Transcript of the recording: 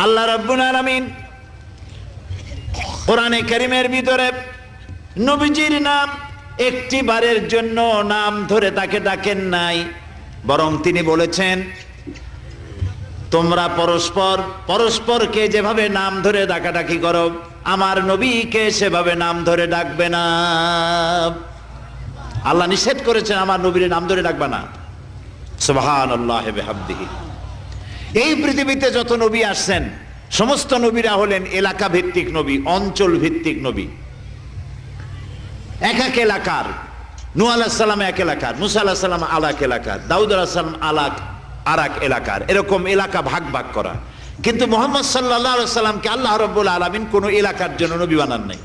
আল্লাহ রাব্বুল আলামিন কোরআনে কারীমের ভিতরে নবীজির নাম একটি বারের জন্য নাম ধরে তাকে ডাকেন নাই, বরং তিনি বলেছেন তোমরা পরস্পর পরস্পরকে যেভাবে নাম ধরে ডাকাডাকি করো আমার নবীকে সেভাবে নাম ধরে ডাকবে না। আল্লাহ নিষেধ করেছেন আমার নবীর নাম ধরে ডাকবে না। সুবহানাল্লাহি ওয়া বিহামদিহি। এই পৃথিবীতে যত নবী আসছেন সমস্ত নবীরা হলেন এলাকা ভিত্তিক নবী, অঞ্চল ভিত্তিক নবী। এক এক এলাকার, নূহ আলাইহিস সালাম এক এলাকার, মুসা আলাইহিস সালাম আলাক এলাকার, দাউদ আলাইহিস সালাম আরাক এলাকার, এরকম এলাকা ভাগ ভাগ করা। কিন্তু মুহাম্মদ সাল্লাল্লাহু আলাইহি সাল্লামকে আল্লাহ রাব্বুল আলামিন কোন এলাকার জন্য নবী বানান নাই।